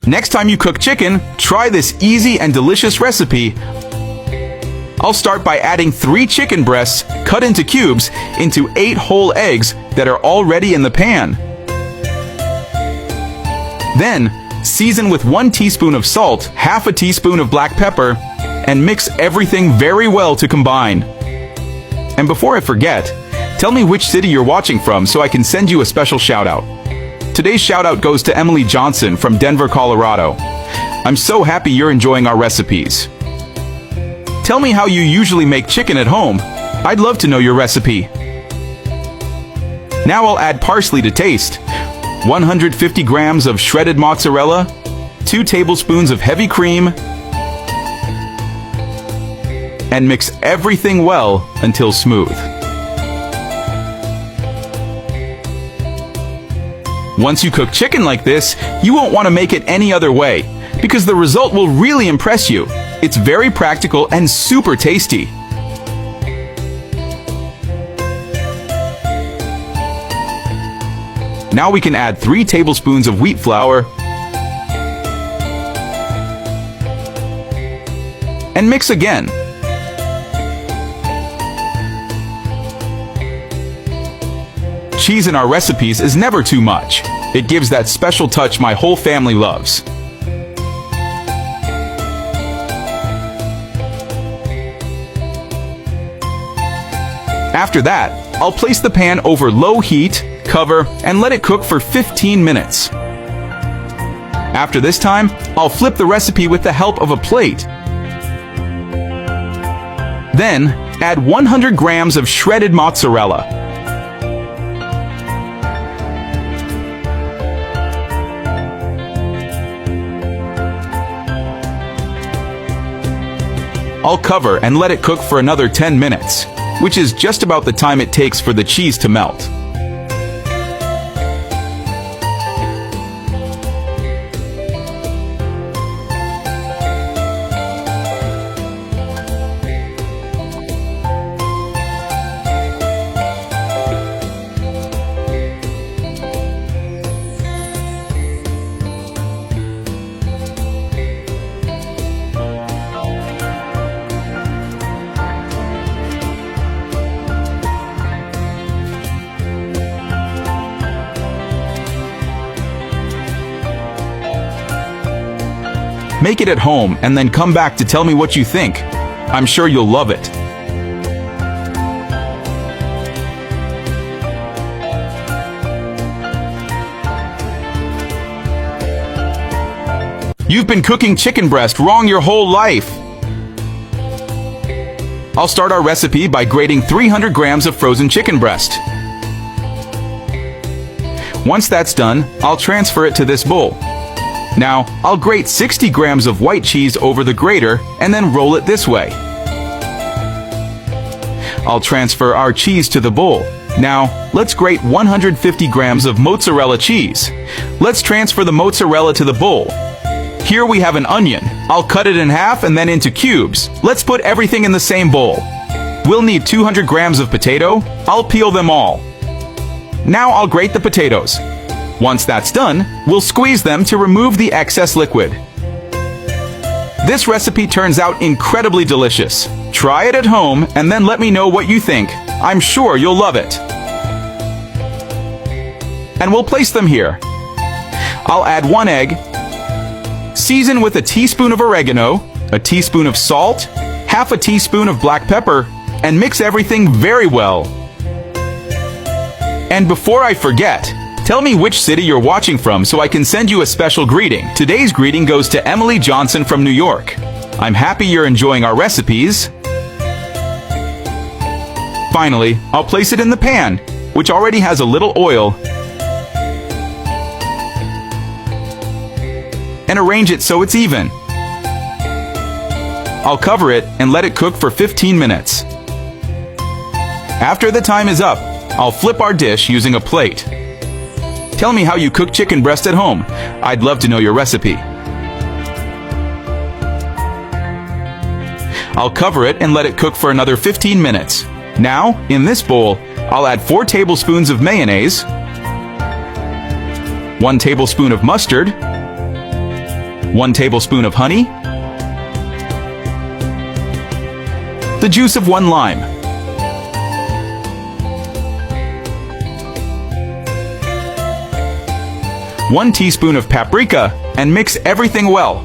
Next time you cook chicken, try this easy and delicious recipe. I'll start by adding 3 chicken breasts cut into cubes into 8 whole eggs that are already in the pan. Then, season with 1 teaspoon of salt, half a teaspoon of black pepper, and mix everything very well to combine. And before I forget, tell me which city you're watching from so I can send you a special shout-out. Today's shout-out goes to Emily Johnson from Denver, Colorado. I'm so happy you're enjoying our recipes. Tell me how you usually make chicken at home. I'd love to know your recipe. Now I'll add parsley to taste, 150 grams of shredded mozzarella, 2 tablespoons of heavy cream, and mix everything well until smooth. Once you cook chicken like this, you won't want to make it any other way, because the result will really impress you. It's very practical and super tasty. Now we can add 3 tablespoons of wheat flour and mix again. Cheese in our recipes is never too much. It gives that special touch my whole family loves. After that, I'll place the pan over low heat, cover, and let it cook for 15 minutes. After this time, I'll flip the recipe with the help of a plate. Then, add 100 grams of shredded mozzarella. I'll cover and let it cook for another 10 minutes, which is just about the time it takes for the cheese to melt. Make it at home and then come back to tell me what you think. I'm sure you'll love it. You've been cooking chicken breast wrong your whole life. I'll start our recipe by grating 300 grams of frozen chicken breast. Once that's done, I'll transfer it to this bowl. Now, I'll grate 60 grams of white cheese over the grater and then roll it this way. I'll transfer our cheese to the bowl. Now, let's grate 150 grams of mozzarella cheese. Let's transfer the mozzarella to the bowl. Here we have an onion. I'll cut it in half and then into cubes. Let's put everything in the same bowl. We'll need 200 grams of potato. I'll peel them all. Now I'll grate the potatoes. Once that's done, we'll squeeze them to remove the excess liquid. This recipe turns out incredibly delicious. Try it at home and then let me know what you think. I'm sure you'll love it. And we'll place them here. I'll add 1 egg, season with a teaspoon of oregano, a teaspoon of salt, half a teaspoon of black pepper, and mix everything very well. And before I forget, tell me which city you're watching from so I can send you a special greeting. Today's greeting goes to Emily Johnson from New York. I'm happy you're enjoying our recipes. Finally, I'll place it in the pan, which already has a little oil, and arrange it so it's even. I'll cover it and let it cook for 15 minutes. After the time is up, I'll flip our dish using a plate. Tell me how you cook chicken breast at home. I'd love to know your recipe. I'll cover it and let it cook for another 15 minutes. Now, in this bowl, I'll add 4 tablespoons of mayonnaise, 1 tablespoon of mustard, 1 tablespoon of honey, the juice of 1 lime, 1 teaspoon of paprika, and mix everything well.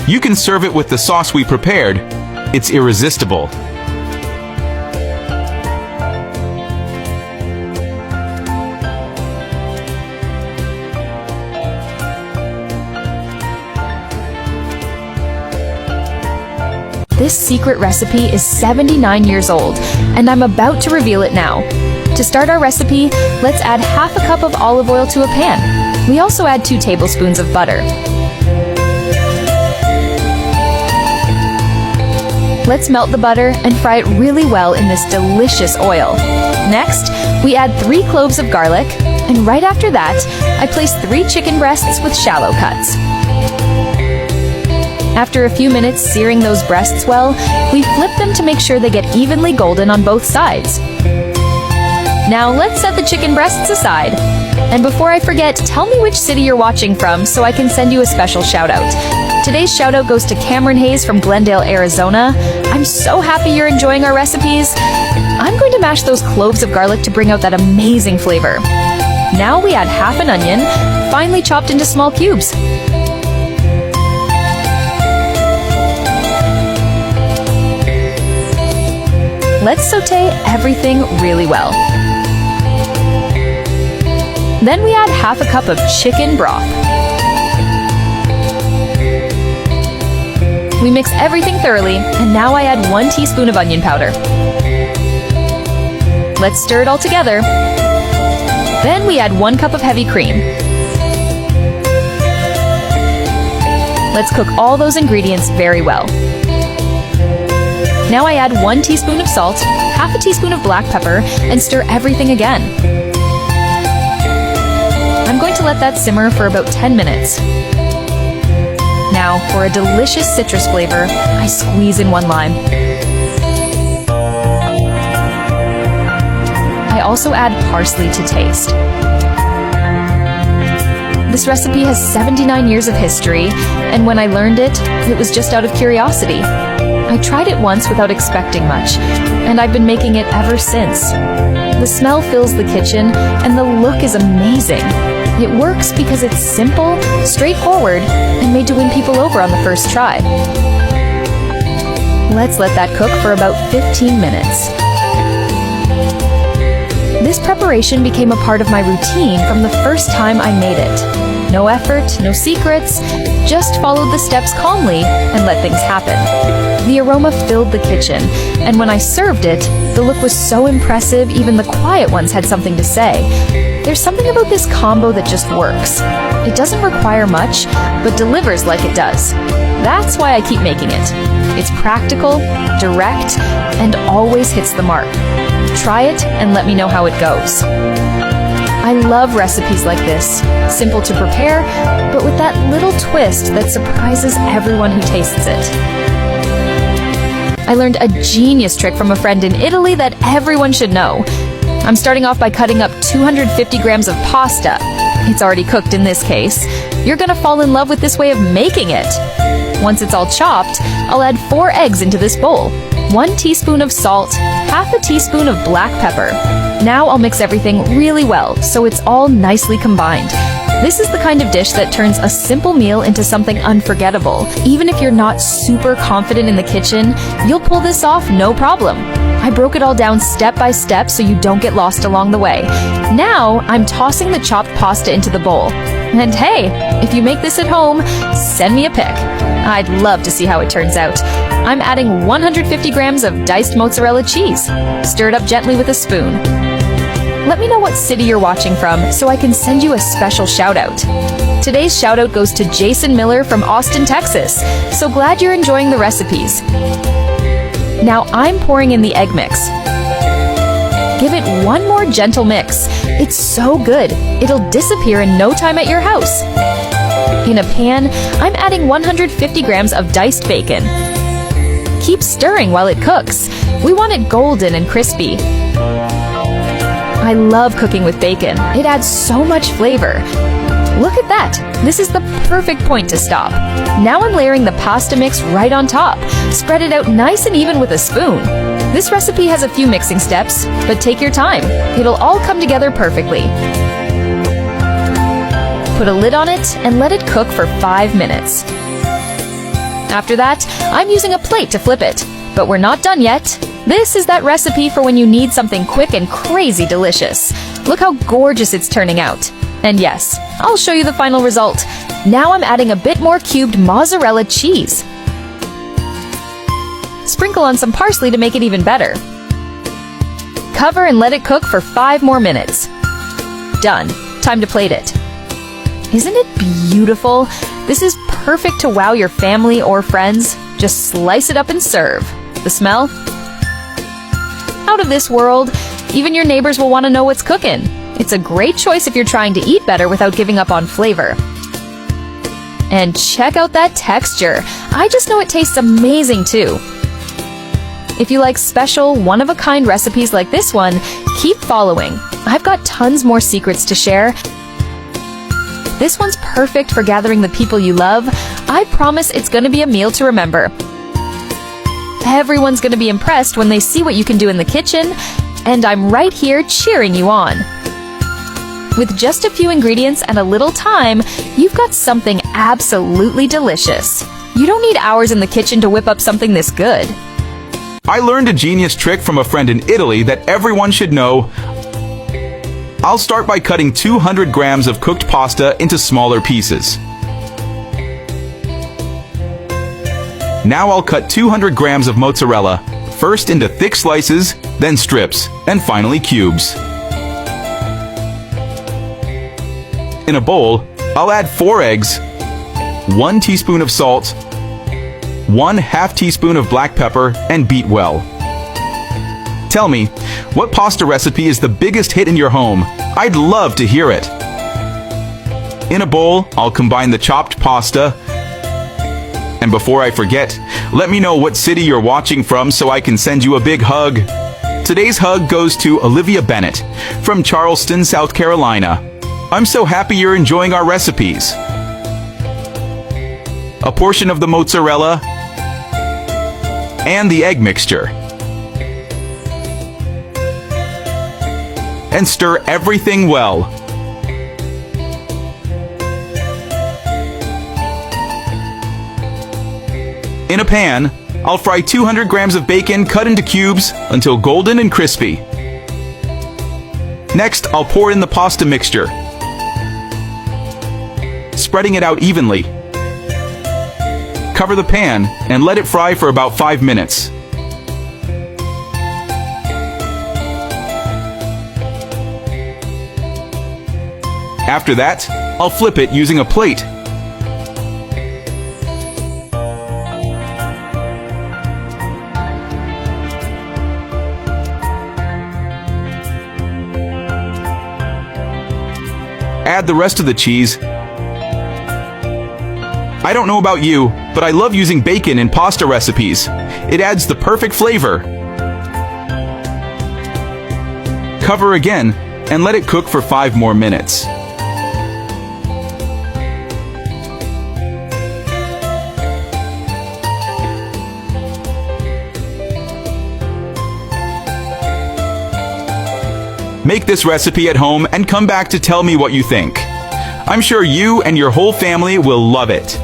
You can serve it with the sauce we prepared. It's irresistible. This secret recipe is 79 years old, and I'm about to reveal it now. To start our recipe, let's add half a cup of olive oil to a pan. We also add 2 tablespoons of butter. Let's melt the butter and fry it really well in this delicious oil. Next, we add 3 cloves of garlic, and right after that, I place 3 chicken breasts with shallow cuts. After a few minutes searing those breasts well, we flip them to make sure they get evenly golden on both sides. Now let's set the chicken breasts aside. And before I forget, tell me which city you're watching from so I can send you a special shout out. Today's shout out goes to Cameron Hayes from Glendale, Arizona. I'm so happy you're enjoying our recipes. I'm going to mash those cloves of garlic to bring out that amazing flavor. Now we add half an onion, finely chopped into small cubes. Let's saute everything really well. Then we add half a cup of chicken broth. We mix everything thoroughly, and now I add 1 teaspoon of onion powder. Let's stir it all together. Then we add 1 cup of heavy cream. Let's cook all those ingredients very well. Now I add 1 teaspoon of salt, half a teaspoon of black pepper, and stir everything again. I'm going to let that simmer for about 10 minutes. Now, for a delicious citrus flavor, I squeeze in 1 lime. I also add parsley to taste. This recipe has 79 years of history, and when I learned it, it was just out of curiosity. I tried it once without expecting much, and I've been making it ever since. The smell fills the kitchen, and the look is amazing. It works because it's simple, straightforward, and made to win people over on the first try. Let's let that cook for about 15 minutes. This preparation became a part of my routine from the first time I made it. No effort, no secrets, just followed the steps calmly and let things happen. The aroma filled the kitchen, and when I served it, the look was so impressive even the quiet ones had something to say. There's something about this combo that just works. It doesn't require much, but delivers like it does. That's why I keep making it. It's practical, direct, and always hits the mark. Try it and let me know how it goes. I love recipes like this, simple to prepare, but with that little twist that surprises everyone who tastes it. I learned a genius trick from a friend in Italy that everyone should know. I'm starting off by cutting up 250 grams of pasta. It's already cooked in this case. You're gonna fall in love with this way of making it. Once it's all chopped, I'll add 4 eggs into this bowl, 1 teaspoon of salt, half a teaspoon of black pepper. Now I'll mix everything really well so it's all nicely combined. This is the kind of dish that turns a simple meal into something unforgettable. Even if you're not super confident in the kitchen, you'll pull this off no problem. I broke it all down step by step so you don't get lost along the way. Now, I'm tossing the chopped pasta into the bowl. And hey, if you make this at home, send me a pic. I'd love to see how it turns out. I'm adding 150 grams of diced mozzarella cheese. Stir it up gently with a spoon. let me know what city you're watching from so I can send you a special shout out. Today's shout out goes to Jason Miller from Austin, Texas. So glad you're enjoying the recipes. Now I'm pouring in the egg mix. Give it one more gentle mix. It's so good, it'll disappear in no time at your house. In a pan, I'm adding 150 grams of diced bacon. Keep stirring while it cooks. We want it golden and crispy. I love cooking with bacon. It adds so much flavor. Look at that! This is the perfect point to stop. Now I'm layering the pasta mix right on top. Spread it out nice and even with a spoon. This recipe has a few mixing steps, but take your time. It'll all come together perfectly. Put a lid on it and let it cook for 5 minutes. After that, I'm using a plate to flip it. But we're not done yet. This is that recipe for when you need something quick and crazy delicious. Look how gorgeous it's turning out. And yes, I'll show you the final result. Now I'm adding a bit more cubed mozzarella cheese. Sprinkle on some parsley to make it even better. Cover and let it cook for 5 more minutes. Done. Time to plate it. Isn't it beautiful? This is perfect to wow your family or friends. Just slice it up and serve. The smell? Out of this world. Even your neighbors will want to know what's cooking. It's a great choice if you're trying to eat better without giving up on flavor. And check out that texture. I just know it tastes amazing too. If you like special, one-of-a-kind recipes like this one, keep following. I've got tons more secrets to share. This one's perfect for gathering the people you love. I promise it's going to be a meal to remember. Everyone's going to be impressed when they see what you can do in the kitchen, and I'm right here cheering you on. With just a few ingredients and a little time, you've got something absolutely delicious. You don't need hours in the kitchen to whip up something this good. I learned a genius trick from a friend in Italy that everyone should know. I'll start by cutting 200 grams of cooked pasta into smaller pieces. Now I'll cut 200 grams of mozzarella, first into thick slices, then strips, and finally cubes. In a bowl, I'll add 4 eggs, 1 teaspoon of salt, 1/2 teaspoon of black pepper, and beat well. Tell me, what pasta recipe is the biggest hit in your home? I'd love to hear it. In a bowl, I'll combine the chopped pasta. And before I forget, let me know what city you're watching from so I can send you a big hug. Today's hug goes to Olivia Bennett from Charleston, South Carolina. I'm so happy you're enjoying our recipes. A portion of the mozzarella and the egg mixture. And stir everything well. In a pan, I'll fry 200 grams of bacon cut into cubes until golden and crispy. Next, I'll pour in the pasta mixture, spreading it out evenly. Cover the pan and let it fry for about 5 minutes. After that, I'll flip it using a plate. Add the rest of the cheese. I don't know about you, but I love using bacon in pasta recipes. It adds the perfect flavor. Cover again and let it cook for 5 more minutes. Make this recipe at home and come back to tell me what you think. I'm sure you and your whole family will love it.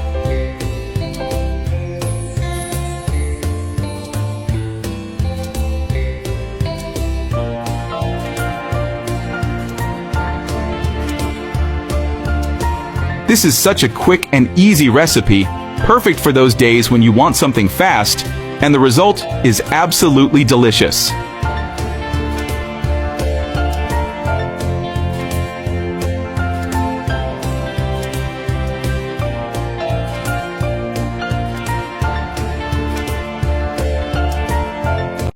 This is such a quick and easy recipe, perfect for those days when you want something fast, and the result is absolutely delicious.